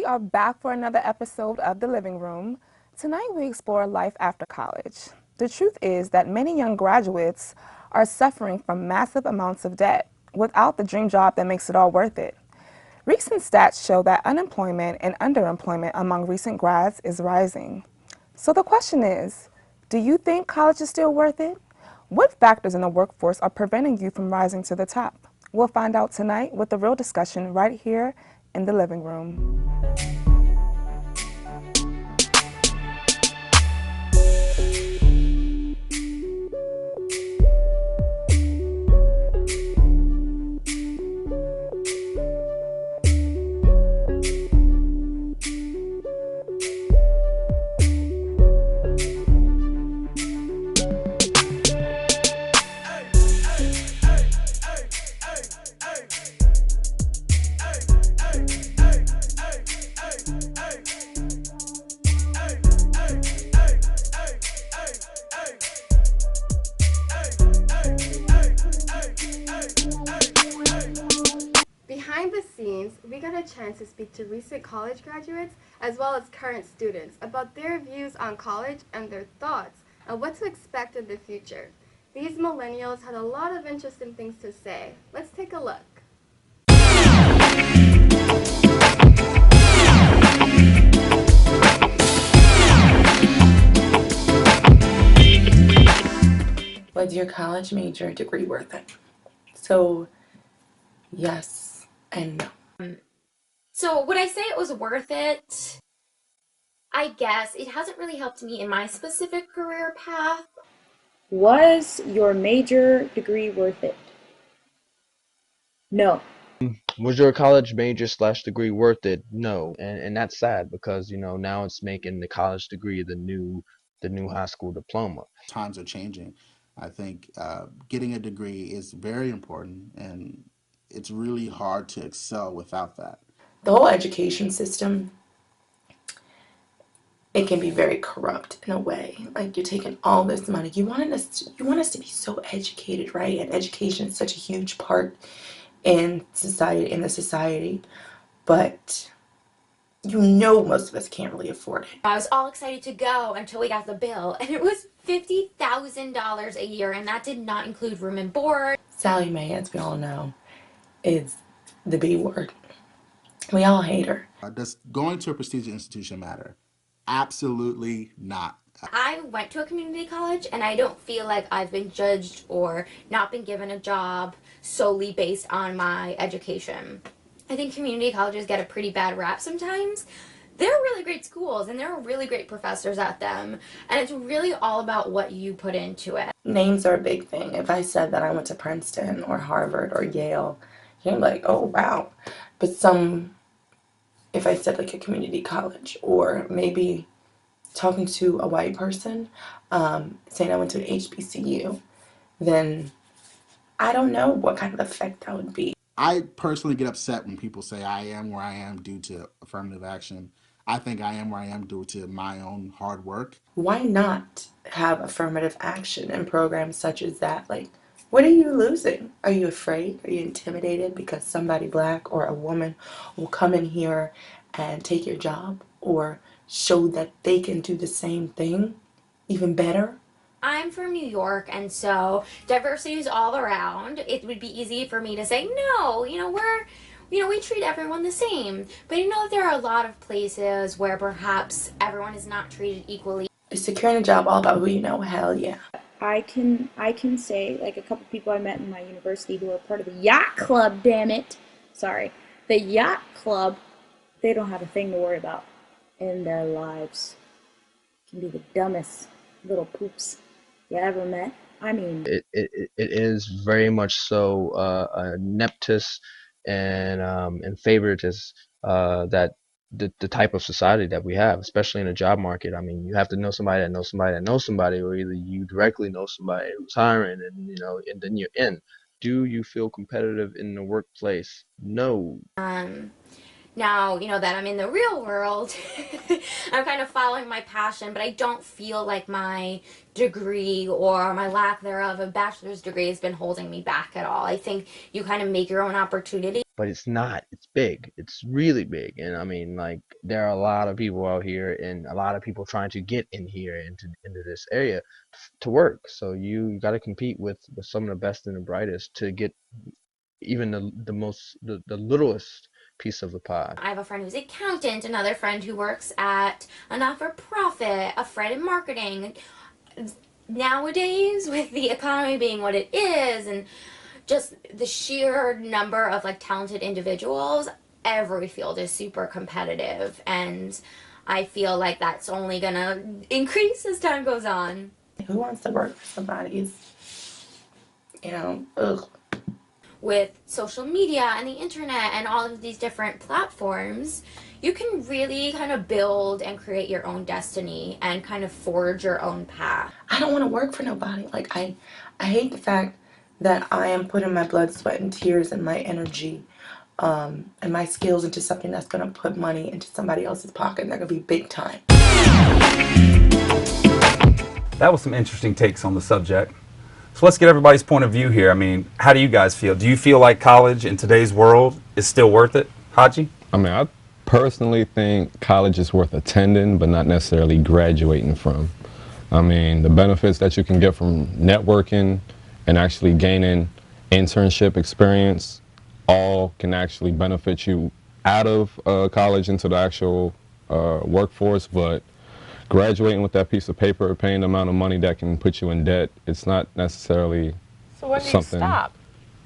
we are back for another episode of The Living Room. Tonight we explore life after college. The truth is that many young graduates are suffering from massive amounts of debt without the dream job that makes it all worth it. Recent stats show that unemployment and underemployment among recent grads is rising. So the question is, do you think college is still worth it? What factors in the workforce are preventing you from rising to the top? We'll find out tonight with the real discussion right here in the living room. Behind the scenes, we got a chance to speak to recent college graduates as well as current students about their views on college and their thoughts on what to expect in the future. These millennials had a lot of interesting things to say. Let's take a look. Was your college major degree worth it? So, yes and no. So would I say it was worth it? I guess it hasn't really helped me in my specific career path. Was your major degree worth it? No. Was your college major slash degree worth it? No. And that's sad because, now it's making the college degree the new high school diploma. Times are changing. I think getting a degree is very important, and it's really hard to excel without that. The whole education system, it can be very corrupt in a way. Like, you're taking all this money. You want us to be so educated, right? And education is such a huge part in the society. But most of us can't really afford it. I was all excited to go until we got the bill, and it was $50,000 a year, and that did not include room and board. Sally Mae, as we all know, is the B word. We all hate her. Does going to a prestigious institution matter? Absolutely not. I went to a community college, and I don't feel like I've been judged or not been given a job solely based on my education. I think community colleges get a pretty bad rap sometimes. They're really great schools, and there are really great professors at them, and it's really all about what you put into it. Names are a big thing. If I said that I went to Princeton or Harvard or Yale, you're like, oh wow. But if I said like a community college, or maybe talking to a white person, saying I went to an HBCU, then I don't know what kind of effect that would be. I personally get upset when people say I am where I am due to affirmative action. I think I am where I am due to my own hard work. Why not have affirmative action and programs such as that? Like, what are you losing? Are you afraid? Are you intimidated because somebody black or a woman will come in here and take your job, or show that they can do the same thing even better? I'm from New York, and so diversity is all around. It would be easy for me to say, no, we treat everyone the same. But there are a lot of places where perhaps everyone is not treated equally. Is securing a job all about who you know? Hell yeah. I can say, like, a couple people I met in my university who are part of the yacht club, damn it. Sorry. The yacht club, they don't have a thing to worry about in their lives. Can be the dumbest little poops you ever met. I mean, It is very much so neptus and favoritism that the type of society that we have, especially in the job market. I mean, you have to know somebody that knows somebody that knows somebody, or either you directly know somebody who's hiring, and then you're in. Do you feel competitive in the workplace? No. Now, that I'm in the real world, I'm kind of following my passion, but I don't feel like my degree or my lack thereof, a bachelor's degree, has been holding me back at all. I think you kind of make your own opportunity. but it's not. It's big. It's really big. And I mean, like, there are a lot of people out here and a lot of people trying to get in here into this area to work. So you got to compete with some of the best and the brightest to get even the littlest piece of the pie. I have a friend who's an accountant, another friend who works at a not-for-profit, a friend in marketing. Nowadays, with the economy being what it is and just the sheer number of like talented individuals, every field is super competitive, and I feel like that's only gonna increase as time goes on. Who wants to work for somebody's, ugh. With social media and the internet and all of these different platforms, you can really kind of build and create your own destiny and kind of forge your own path. I don't want to work for nobody. Like, I hate the fact that I am putting my blood, sweat, and tears and my energy and my skills into something that's going to put money into somebody else's pocket. They're going to be big time. That was some interesting takes on the subject. So let's get everybody's point of view here. I mean, how do you guys feel? Do you feel like college in today's world is still worth it? Haji? I mean, I personally think college is worth attending, but not necessarily graduating from. I mean, the benefits that you can get from networking and actually gaining internship experience all can actually benefit you out of college into the actual workforce, but graduating with that piece of paper, paying the amount of money that can put you in debt, it's not necessarily So when do you something. stop?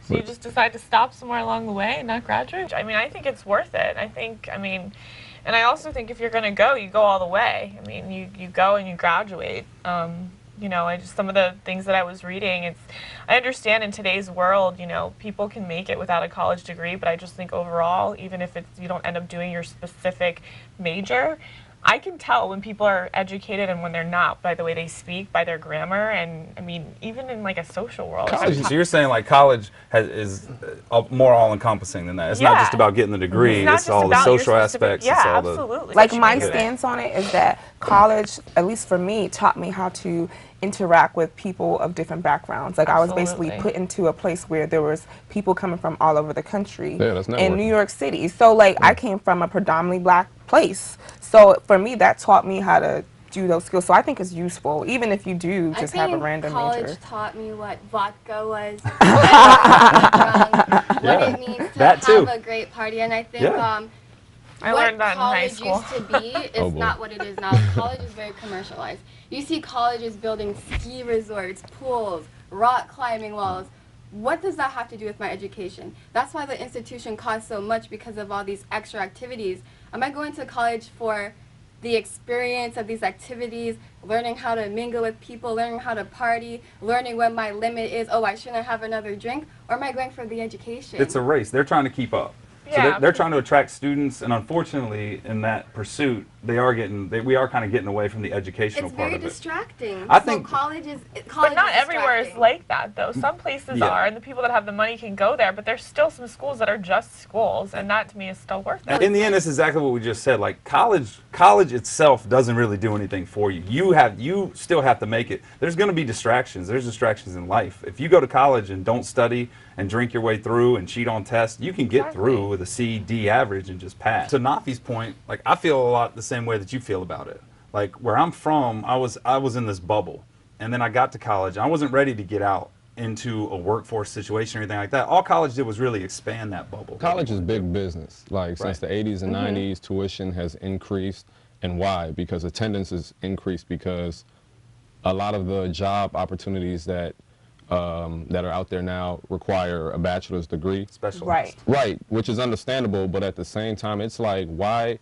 So you just decide to stop somewhere along the way and not graduate? I mean, I think it's worth it. And I also think if you're going to go, you go all the way. I mean, you go and you graduate. Some of the things that I was reading, I understand in today's world, people can make it without a college degree, but I just think overall, even if you don't end up doing your specific major, I can tell when people are educated and when they're not by the way they speak, by their grammar, and I mean, even in like a social world. So you're saying like college is more all-encompassing than that. It's not just about getting the degree. It's all the social aspects. Yeah, it's all absolutely. Like, my stance on it is that college, at least for me, taught me how to interact with people of different backgrounds. Like, I was basically put into a place where there was people coming from all over the country in New York City. So like, I came from a predominantly black place. So for me, that taught me how to do those skills. So I think it's useful, even if you do just have a random college major. taught me what vodka was, what it means to have a great party, and I think I learned that in high school. What college used to be is not what it is now. College is very commercialized. You see colleges building ski resorts, pools, rock climbing walls. What does that have to do with my education? That's why the institution costs so much, because of all these extra activities. Am I going to college for the experience of these activities, learning how to mingle with people, learning how to party, learning when my limit is, oh, I shouldn't have another drink? Or am I going for the education? It's a race. They're trying to keep up. So they're trying to attract students, and unfortunately, in that pursuit, we are kind of getting away from the educational part of it. It's very distracting. I think college is But not everywhere is like that, though. Some places are, and the people that have the money can go there, but there's still some schools that are just schools, and that to me is still worth it. In the end, it's exactly what we just said. Like, college itself doesn't really do anything for you. You still have to make it. There's going to be distractions. There's distractions in life. If you go to college and don't study and drink your way through and cheat on tests, you can get through with a C, D average and just pass. To Nafi's point, like, I feel a lot the same way that you feel about it. Like, where I'm from, I was in this bubble, and then I got to college. I wasn't ready to get out into a workforce situation or anything like that. All college did was really expand that bubble. College is big business. Like, since the 80s and 90s, tuition has increased. And why? Because attendance has increased, because a lot of the job opportunities that are out there now require a bachelor's degree. Specialized. Right, which is understandable, but at the same time, it's like, why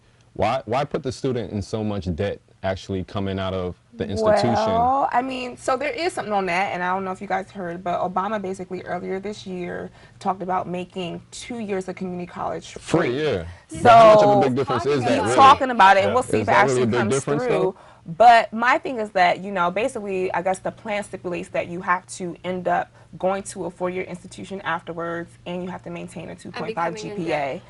put the student in so much debt actually coming out of the institution? Well, I mean, so there is something on that, and I don't know if you guys heard, but Obama basically earlier this year talked about making 2 years of community college free. Yeah. So how much of a big difference is that, he's really? talking about it, and we'll see Is if it that really actually a big comes difference, through. though? But my thing is that, basically, I guess the plan stipulates that you have to end up going to a 4-year institution afterwards, and you have to maintain a 2.5 GPA.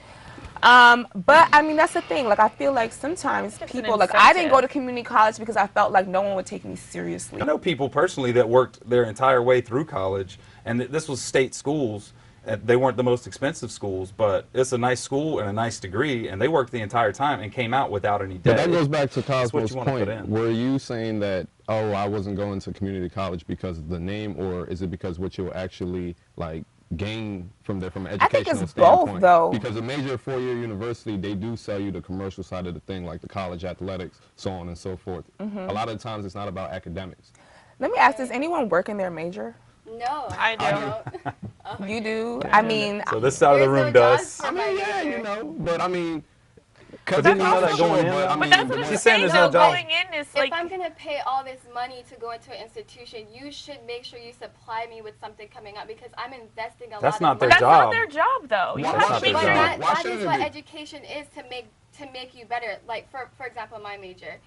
But I mean, that's the thing. Like, I feel like sometimes people, like, I didn't go to community college because I felt like no one would take me seriously. I know people personally that worked their entire way through college, and this was state schools, they weren't the most expensive schools, but it's a nice school and a nice degree, and they worked the entire time and came out without any debt. But that goes back to That's what Cosmo's you wanna put point. in. Were you saying that, oh, I wasn't going to community college because of the name, or is it because what you'll actually like gain from there from an I think educational it's both, standpoint? though. Because a major four-year university, they do sell you the commercial side of the thing, like the college athletics, so on and so forth. A lot of the times it's not about academics. Let me ask, does anyone work in their major? No, I do. don't. You do? I mean, So this side of the There's room no jobs does. for I my mean, yeah, major. you know, but I mean, But didn't you know that going in? but, I But mean, that's what I'm She's saying saying, there's though, no job. going in is If like, I'm gonna pay all this money to go into an institution, you should make sure you supply me with something coming up because I'm investing a That's lot not of their money. that's not job. their job, though. You Why- have That's to not make their sure. job. Why That shouldn't is it what be? education is to make you better. Like for example, my major.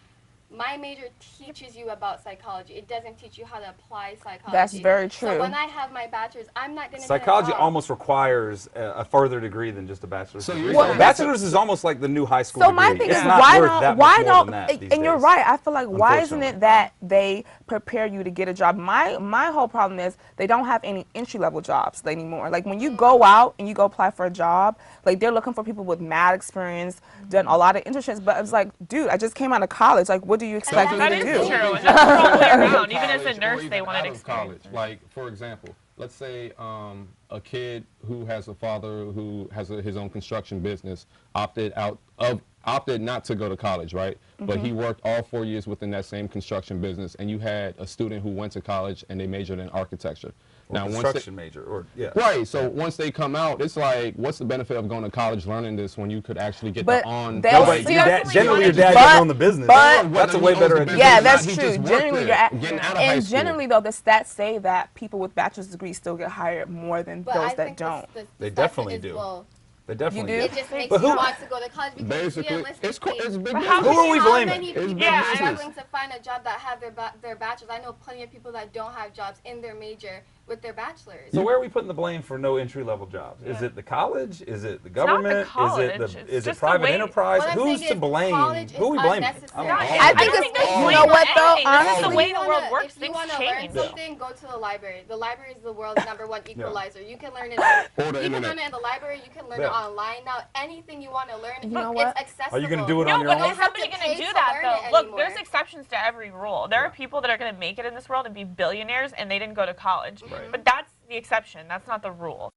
My major teaches you about psychology. It doesn't teach you how to apply psychology. That's very true. So when I have my bachelor's, I'm not going to Psychology get a job. almost requires a further degree than just a bachelor's So degree. you're saying- A bachelor's is almost like the new high school so degree. my thing It's is, not why worth don't, that why much more don't, than that these and you're days. right, I feel like, why isn't Unfortunately. it that they prepare you to get a job? My whole problem is they don't have any entry-level jobs anymore. Like, when you go out and you go apply for a job, like, they're looking for people with mad experience, done a lot of internships, but it's like, dude, I just came out of college. Like, what do you expect me That to is do? true. And that's all the way around. Even as a College, nurse, or they even wanted out of experience. college. Like, for example, let's say a kid who has a father who has his own construction business opted not to go to college, right? But he worked all 4 years within that same construction business, and you had a student who went to college and they majored in architecture. Or once construction major, or yeah. Right, so once they come out, it's like, what's the benefit of going to college learning this when you could actually get But the on? they'll No, but see- your dad, generally your dad But- doesn't own the business. but- That's a way better education. Yeah, that's He true. just worked Generally, there, getting out of high and school. generally though, the stats say that people with bachelor's degrees still get hired more than But those I that think don't. They stats definitely is do. low. They definitely You do. do? It just makes But you who- want to go to college because Basically, realistically, it's big But how business. Who are we how blaming? many It's people big are business. struggling to find a job that have their bachelor's? I know plenty of people that don't have jobs in their major with their bachelor's. So where are we putting the blame for no entry level jobs? Is it the college? Is it the not the government? college, Is it's it the just the private way- enterprise? What I'm Who's saying to is blame? college Who are we is blaming? unnecessary. I don't know. I think don't it's- think there's you blame know on what, though? anything. This is Honestly- the way the world works. If you Things want to learn change. something, go to the library. The library is the world's #1 equalizer. You can learn it. Or the You can internet. learn it in the library. You can learn Yeah. it online. Now, anything you want to learn, You know what? it's accessible. Are you gonna do it No, on your but own? is have somebody to going pay to do to that, learn though? it Look, anymore. there's exceptions to every rule. There are people that are going to make it in this world and be billionaires, and they didn't go to college. Right. But that's the exception. That's not the rule.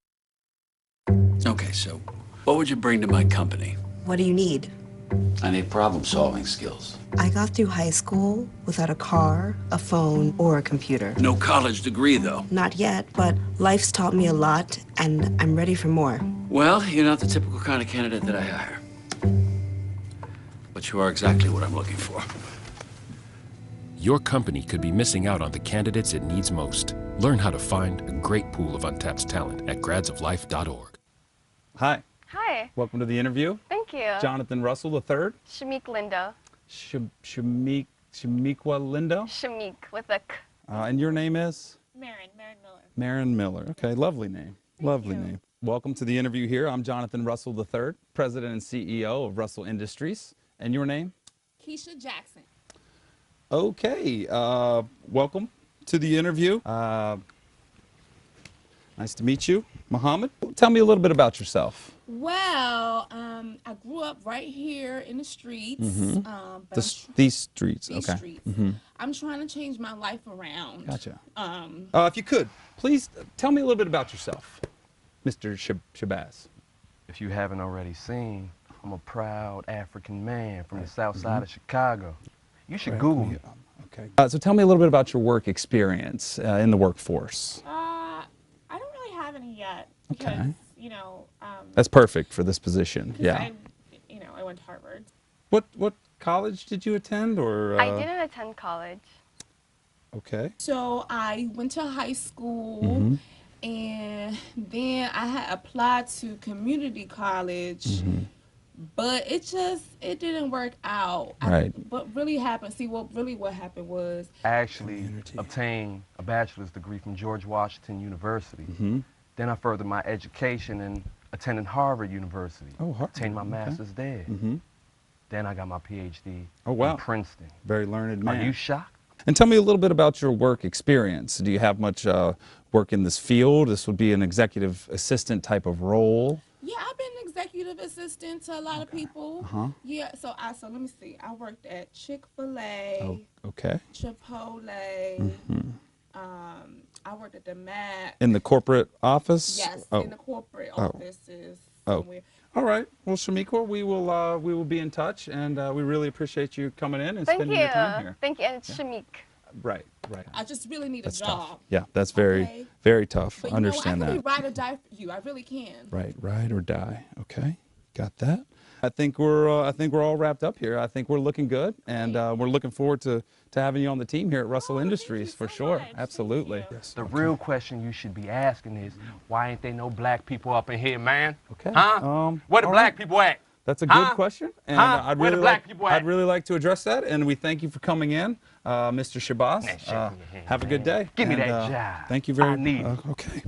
Okay, so what would you bring to my company? What do you need? I need problem-solving skills. I got through high school without a car, a phone, or a computer. No college degree, though. Not yet, but life's taught me a lot, and I'm ready for more. Well, you're not the typical kind of candidate that I hire. But you are exactly what I'm looking for. Your company could be missing out on the candidates it needs most. Learn how to find a great pool of untapped talent at gradsoflife.org. Hi. Hi. Welcome to the interview. Thank you. Jonathan Russell III. Shamik Lindo. Shamiqua Lindo. Shamik with a K. And your name is? Marin Miller. Marin Miller. Okay, lovely name. Lovely name. Welcome to the interview here. I'm Jonathan Russell III, President and CEO of Russell Industries. And your name? Keisha Jackson. Okay, welcome to the interview. Nice to meet you. Muhammad, tell me a little bit about yourself. Well, I grew up right here in the streets. But These streets, these okay. streets. I'm trying to change my life around. Gotcha. Um, If you could, please tell me a little bit about yourself, Mr. Shabazz. If you haven't already seen, I'm a proud African man from the south side of Chicago. You should Google me. Okay. So tell me a little bit about your work experience in the workforce. I don't really have any yet. Because, Okay. you know, That's perfect for this position. because Yeah. I went to Harvard. What college did you attend, or? I didn't attend college. Okay. so I went to high school, Mm-hmm. and then I had applied to community college. Mm-hmm. But it didn't work out. Right. What really happened? See, what happened was I actually obtained a bachelor's degree from George Washington University. Then I furthered my education and attended Harvard University. Oh, Harvard. Obtained my Okay. master's there. Then I got my PhD Oh, wow. in Princeton. Very learned man. Are you shocked? And tell me a little bit about your work experience. Do you have much work in this field? This would be an executive assistant type of role. Yeah, I've been executive assistant to a lot of people. Yeah, so let me see. I worked at Chick-fil-A. Oh, okay. Chipotle. I worked at the Mac. In the corporate office? Yes, in the corporate offices. Somewhere. All right. Well, Shamika, we will be in touch, and we really appreciate you coming in and spending your time here. Thank you. And Shamik. Right. I just really need a job. Tough. Yeah, that's very, very tough. But Understand I can that. be ride or die for you. I really can. Right, ride or die. Okay, got that. I think we're all wrapped up here. I think we're looking good, and we're looking forward to having you on the team here at Russell Industries for sure. Much. Absolutely. Yes. The real question you should be asking is, why ain't there no black people up in here, man? Okay. Huh? Where the black people at? That's a good question, and I'd Where the really black people at? I'd really like to address that. And we thank you for coming in, Mr. Shabazz. Have a good day. Give me and, that job. Thank you very much. Okay.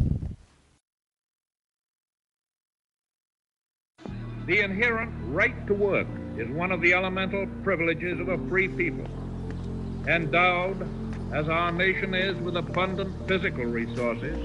The inherent right to work is one of the elemental privileges of a free people. Endowed, as our nation is, with abundant physical resources,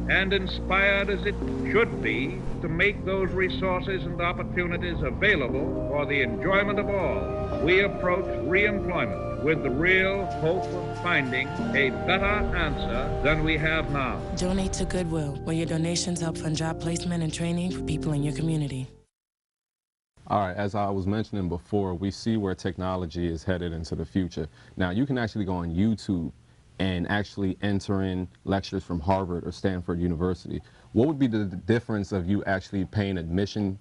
and inspired as it should be to make those resources and opportunities available for the enjoyment of all, we approach re-employment with the real hope of finding a better answer than we have now. Donate to Goodwill, where your donations help fund job placement and training for people in your community. All right, as I was mentioning before, we see where technology is headed into the future. Now, you can actually go on YouTube and actually enter in lectures from Harvard or Stanford University. What would be the difference of you actually paying admission,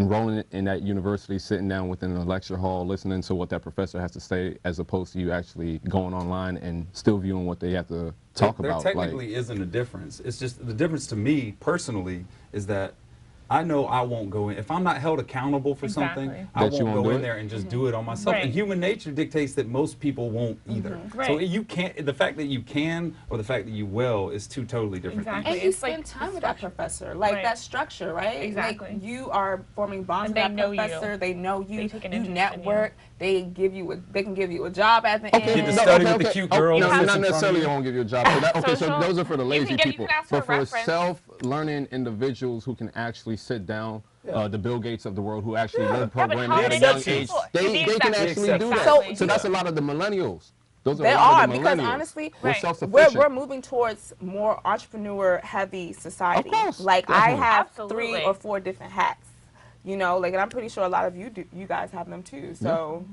enrolling in that university, sitting down within a lecture hall, listening to what that professor has to say, as opposed to you actually going online and still viewing what they have to talk about? There technically isn't a difference. It's just the difference to me personally is that I know I won't go in. If I'm not held accountable for something, I won't go in there and just do it on myself. And human nature dictates that most people won't either. So you can't, the fact that you can or the fact that you will is two totally different things. And you spend time with that professor, like that structure, right? Exactly. Like you are forming bonds with And that they know professor. you. They know you. They take an You interest in you. network. They can give you a job at the end. You get to study with the cute girl. No, not necessarily they won't give you a job. So those are for the lazy people. But for self-learning individuals who can actually sit down, the Bill Gates of the world who actually learn programming at a young age, they can actually do that. So that's a lot of the millennials. Those They are, because honestly, we're moving towards more entrepreneur-heavy society. Of course, like definitely. I have 3 or 4 different hats, you know, like, and I'm pretty sure a lot of you guys have them too. So,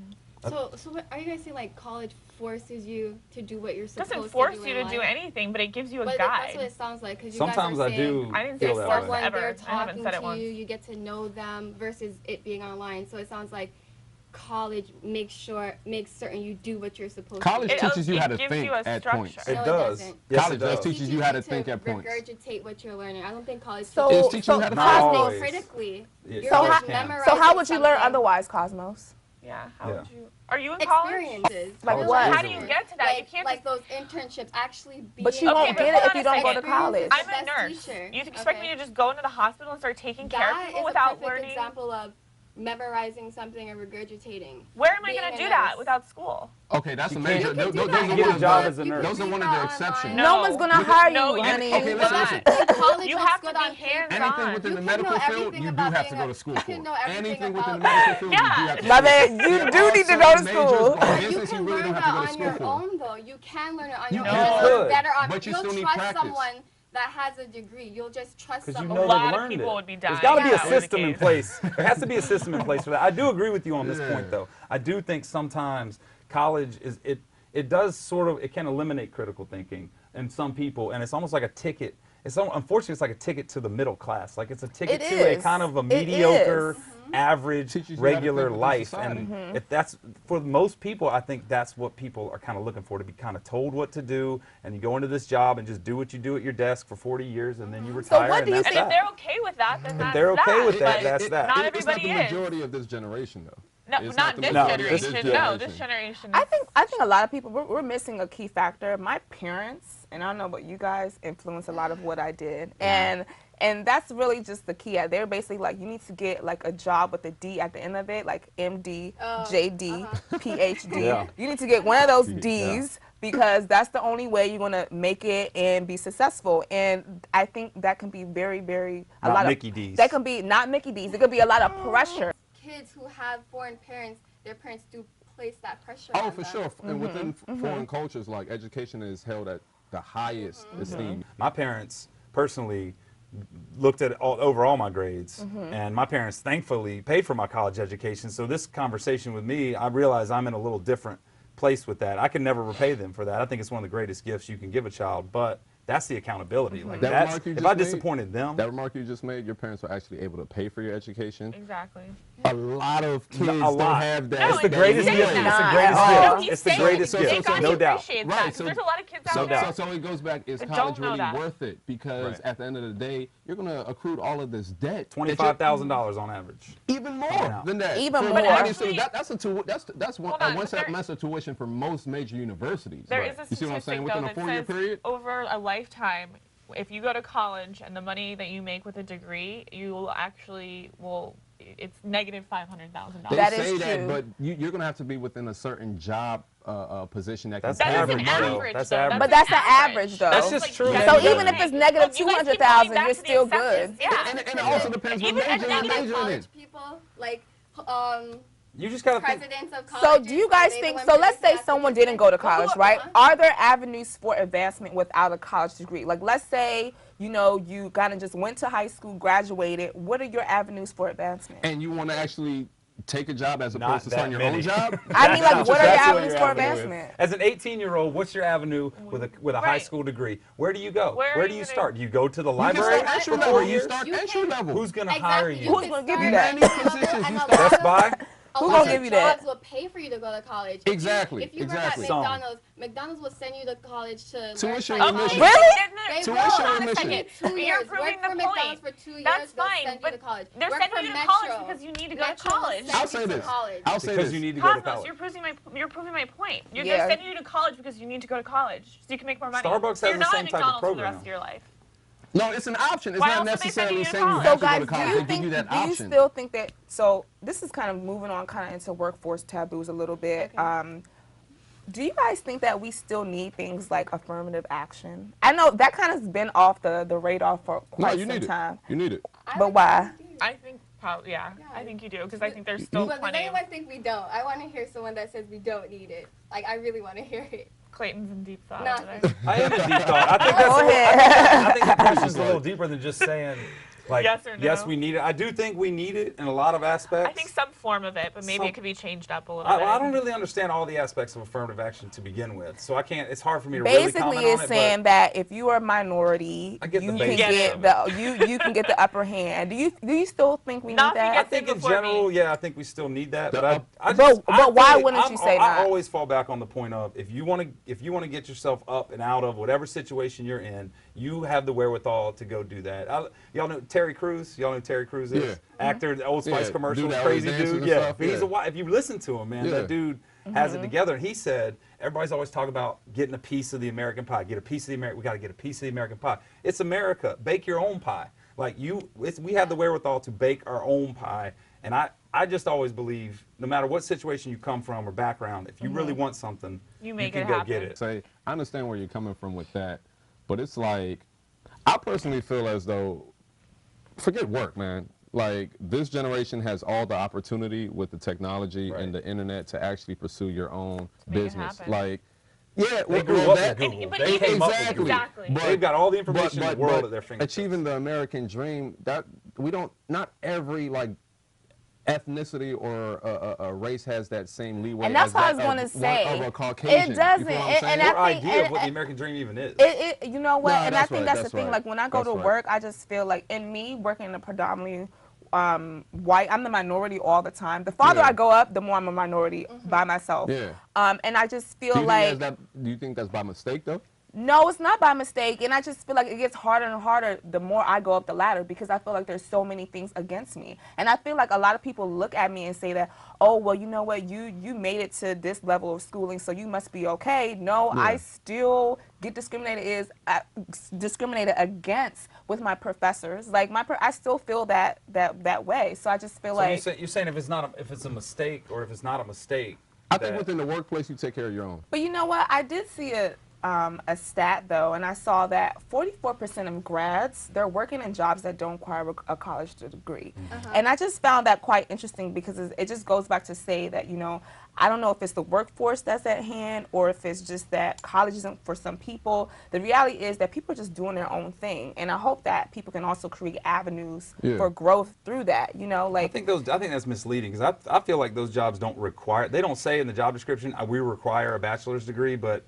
so are you guys saying like college forces you to do what you're supposed to do? Doesn't force you to in do life? anything, but it gives you a But guide. that's what it sounds like. Because Sometimes you guys I are do saying I didn't feel say that force way. ever. they're I haven't talking said it to once. you get to know them versus it being online. So it sounds like college makes certain you do what you're supposed College to do. teaches you how to think at points. It No, does. doesn't. Yes, College it does. teaches you how to think at points. Regurgitate what you're learning. I don't think college so teaches you how to think critically. You're so just memorizing so how would you learn something. otherwise, Cosmos? Yeah. How would you? Are you in college? Experiences. Like Real what? life How do you get to that? You can't like those internships actually being But you won't get it if you don't go to college. I'm a nurse. You expect me to just go into the hospital and start taking care of people without That is a perfect learning? example of memorizing something and regurgitating. Where am I going to Being do a that nurse. without school? Okay, that's a major. You can do Those that. are You get a one job of as a the- nurse. those are one of the exceptions. No one's gonna hire No, you, you honey. Okay, listen. College You looks have to good be on paper. Anything within You the can medical know field, everything you do about have to being go a- to school you for. can know everything Anything within the about- medical field, you do have to My go. man, you There do are need to certain go to majors school. or You business can you really learn don't have to that go to on school your for. own, though. You can learn it on your You own. can. You'll learn better on. But you You'll still need trust practice. someone that has a degree. You'll just trust Because you someone. know A lot they've of learned people it. would be There's dying got to be a if that were the system in case. place. There has to be a system in place for that. I do agree with you on this point, though. I do think sometimes college it does sort of, it can eliminate critical thinking in some people, and it's almost like a ticket. Unfortunately, it's like a ticket to the middle class. Like it's a ticket It to a is. kind of a It mediocre, is. average, Teaches you how to regular think within life. society. And if that's, for most people, I think that's what people are kind of looking for, to be kind of told what to do, and you go into this job and just do what you do at your desk for 40 years, and then you retire, what do you and that's And if that. they're okay with that, then that's they're okay with that, but that's that. Not It's not everybody the is. majority of this generation, though. No, It's not the this majority of generation. No, this generation. I think a lot of people we're missing a key factor. My parents, and I don't know about you guys, influenced a lot of what I did, and that's really just the key. They're basically like, you need to get like a job with a D at the end of it, like MD, JD, PhD. Yeah. You need to get one of those Ds. because that's the only way you're going to make it and be successful. And I think that can be very, very, Not Mickey D's. That can be, not Mickey D's. It could be a lot of pressure. Kids who have foreign parents, their parents do place that pressure Oh, on for them. sure. And within foreign cultures, like, education is held at the highest esteem. My parents personally looked at over all my grades, and my parents thankfully paid for my college education. So this conversation with me, I realize I'm in a little different place with that. I can never repay them for that. I think it's one of the greatest gifts you can give a child, but that's the accountability. Like that's, if I disappointed them. That remark you just made, your parents were actually able to pay for your education. Exactly. A lot of kids don't have that. No, it's the greatest gift. It's the greatest gift. It's the greatest gift. No doubt. Right. So there's a lot of kids out there. So it goes back, is college really worth it? Because at the end of the day, you're going to accrue all of this debt. $25,000 on average. Even more than that. Even more. Actually, that's one semester tuition for most major universities. There is a you see what I'm saying? statistic, Within a though, 4-year period? over a lifetime, if you go to college and the money that you make with a degree, you will actually it's negative $500,000. They say that, but you're going to have to be within a certain job position that that's can pay average, for That's average. But that's the average, though. That's just true. So even if it's negative 200,000, you're still good. Yeah. And it also depends what major you're majoring in. People, like, you just gotta presidents of So colleges, do you guys think, so let's say someone didn't go to college, right? Are there avenues for advancement without a college degree? Like, let's say, you know, you kind of just went to high school, graduated. What are your avenues for advancement? And you want to actually take a job as opposed to starting your own job? I mean, like, what are your avenues for advancement? As an 18-year-old, what's your avenue with a high school degree? Where do you go? Where do you start? Do you go to the library? You start entry level. You start entry level. Who's going to hire you? Who's going to give you that? Best Buy? Who's going to give you that? Jobs will pay for you to go to college. Exactly. If you work at McDonald's will send you to college to tuition learn remission. Really? Tuition remission. 2 years. You're proving Work for the McDonald's point. for 2 years. That's they'll fine, send you but to college. they're Work sending for you to Metro. college because you need to go to college. I'll say this. I'll say because this. you need to go to Cosmos, college. you're proving my point. They're sending you to college because you need to go to college so you can make more money. Starbucks so has the same type of McDonald's for the program. rest of your life. No, it's an option. It's Why not else are they sending necessarily you to saying you college? have So to go to guys, college. They give you that do you option. still think that, so this is kind of moving on kind of into workforce taboos a little bit. Okay. Do you guys think that we still need things like affirmative action? I know that kind of has been off the radar for quite some time. You need it. But why? I think probably, I think you do because I think there's still But does plenty of anyone think we don't? I want to hear someone that says we don't need it. Like, I really want to hear it. Clayton's in deep thought. No. over there. I am in deep thought. I think that's I think the question's a little deeper than just saying, like, Yes or no? yes, we need it. I do think we need it in a lot of aspects. I think some form of it, but maybe it could be changed up a little bit. I don't really understand all the aspects of affirmative action to begin with, so I can't. It's hard for me to really comment on it. Basically, it's saying that if you are a minority, you can get the upper hand. Do you still think we need that? I think in general, I think we still need that. But but why wouldn't you say that? I always fall back on the point of if you want to get yourself up and out of whatever situation you're in, you have the wherewithal to go do that. Y'all know Terry Crews? Y'all know who Terry Crews is? Yeah. Actor, the Old Spice commercial, dude that crazy always dances dude. and Yeah, stuff. but he's Yeah. if you listen to him, man, that dude has it together. And he said, everybody's always talking about getting a piece of the American pie. Get a piece of the American. We got to get a piece of the American pie. It's America. Bake your own pie. Like we have the wherewithal to bake our own pie. And I just always believe, no matter what situation you come from or background, if you really want something, you can go get it. Say, I understand where you're coming from with that, but it's like, I personally feel as though, forget work, man. Like, this generation has all the opportunity with the technology and the internet to actually pursue your own business. Like, yeah, they grew up with Google. They came up with Google. But, they've got all the information in the world at their fingertips. Achieving the American dream, not every like ethnicity or a race has that same leeway. And that's as what I was that going to say. Of a Caucasian. It doesn't. And our idea of what the American dream even is. You know what? No, and I think that's the thing. right. Like when I go to work, I just feel like, in me working in a predominantly white, I'm the minority all the time. The farther I go up, the more I'm a minority by myself. Yeah. And I just feel do you think that's by mistake though? No, it's not by mistake, and I just feel like it gets harder and harder the more I go up the ladder, because I feel like there's so many things against me. And I feel like a lot of people look at me and say that, oh, well, you know what, you made it to this level of schooling, so you must be okay. No, I still get discriminated against with my professors. Like I still feel that way. So I just feel like you're saying if it's a mistake or if it's not a mistake, I think within the workplace, you take care of your own. But you know what? I did see a stat though, and I saw that 44% of grads, they're working in jobs that don't require a college degree. And I just found that quite interesting because it just goes back to say that, you know, I don't know if it's the workforce that's at hand or if it's just that college isn't for some people. The reality is that people are just doing their own thing, and I hope that people can also create avenues for growth through that. You know, like I think that's misleading because I feel like those jobs don't require. They don't say in the job description we require a bachelor's degree, but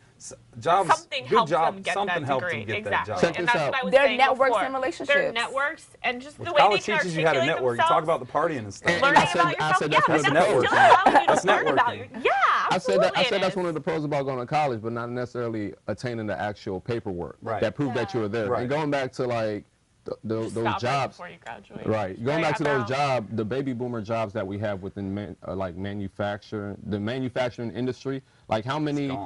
jobs, something helps them get something that helps degree. them get Exactly. that job. And that's what I was Their saying networks before. and relationships. Their networks and just the way College they can teaches you how to articulate network. You talk about the partying and stuff. Learning about yourself. Yeah, that's but that's networking. still allowing you to That's learn about networking. Yeah, absolutely. I said that's one of the pros about going to college, but not necessarily attaining the actual paperwork that prove that you were there. And going back to like those jobs, before you graduate. going back to those jobs, the baby boomer jobs that we have within like manufacturing, the manufacturing industry, like how many?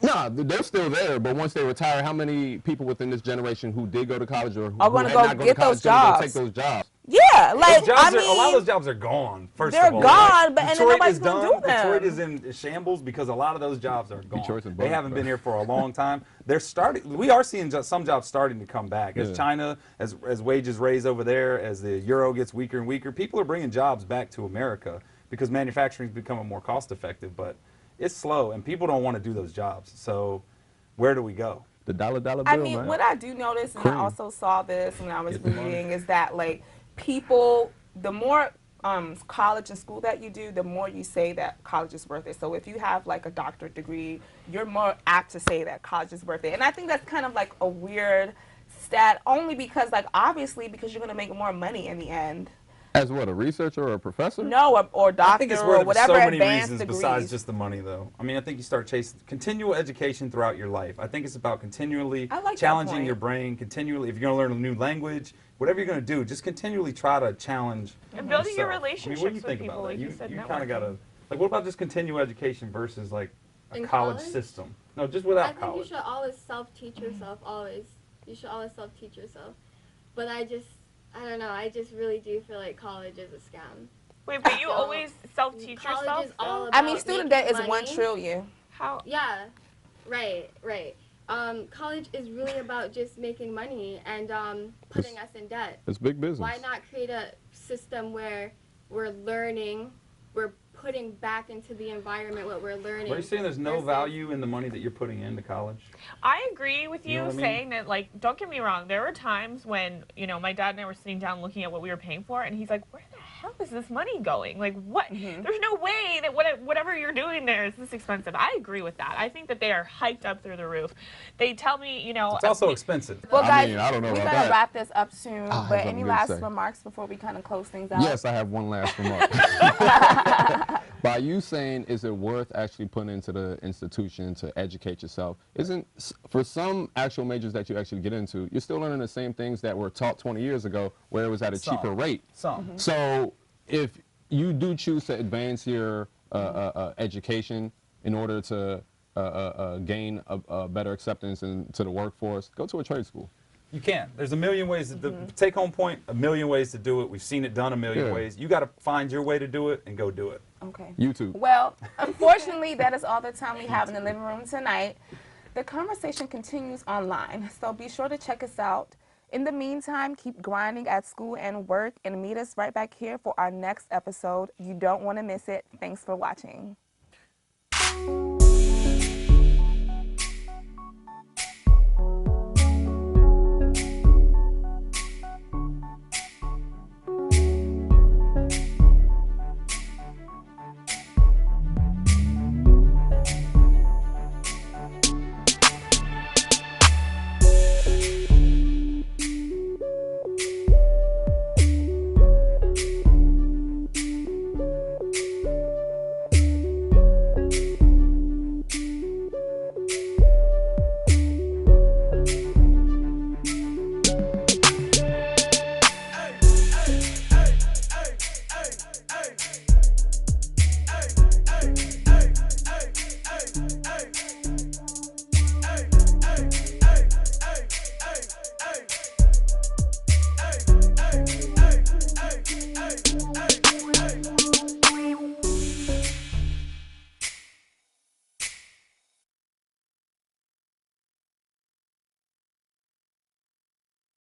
No, they're still there, but once they retire, how many people within this generation who did go to college or who are going to go get those jobs? Take those jobs. Yeah, like I mean, a lot of those jobs are gone. First they're of all, gone, but and then Detroit nobody's is going to done. do them. Detroit is in shambles because a lot of those jobs are gone. They haven't been here for a long time. They're starting. We are seeing some jobs starting to come back as China, as wages raise over there, as the euro gets weaker and weaker. People are bringing jobs back to America because manufacturing is becoming more cost effective, but it's slow and people don't want to do those jobs. So where do we go? The dollar bill, I mean, what I do notice, and I also saw this when I was reading, is that like people, the more college and school that you do, the more you say that college is worth it. So if you have like a doctorate degree, you're more apt to say that college is worth it. And I think that's kind of like a weird stat, only because like obviously because you're going to make more money in the end. As what, a researcher or a professor? No, or doctor I think it's or worth whatever so many advanced reasons degrees. besides just the money, though. I mean, I think you start chasing continual education throughout your life. I think it's about continually challenging your brain, continually. If you're going to learn a new language, whatever you're going to do, just continually try to challenge and building your yourself. relationships I mean, what do you with think people, about that? like you said, you kind of got to, like, what about just continual education versus like a college system? No, just I without think college. you should always self-teach yourself, always. You should always self-teach yourself. But I don't know, I just really do feel like college is a scam. Wait, but you always self-teach yourself? College is all about I mean, student debt is making $1 money. trillion. How? Yeah, right. College is really about just making money and putting us in debt. It's big business. Why not create a system where we're learning, we're putting back into the environment what we're learning? Are you saying there's no value in the money that you're putting into college? I agree with you, You know what I mean? saying that, like, don't get me wrong, there were times when, you know, my dad and I were sitting down looking at what we were paying for, and he's like, where the hell is this money going? Like, what? There's no way that whatever you're doing there is this expensive. I agree with that. I think that they are hyped up through the roof. They tell me, you know. It's also expensive. Well, guys, I don't know we about gotta that. wrap this up soon. I have But something any to last say. remarks before we kind of close things out? Yes, I have one last remark. By you saying, is it worth actually putting into the institution to educate yourself? For some actual majors that you actually get into, you're still learning the same things that were taught 20 years ago, where it was at a cheaper rate. So if you do choose to advance your education in order to gain a better acceptance into the workforce, go to a trade school. You can. There's a million ways. The take-home point, a million ways to do it. We've seen it done a million ways. You got to find your way to do it and go do it. Okay. YouTube. Well, unfortunately, that is all the time we have in the living room tonight. The conversation continues online, so be sure to check us out. In the meantime, keep grinding at school and work and meet us right back here for our next episode. You don't want to miss it. Thanks for watching.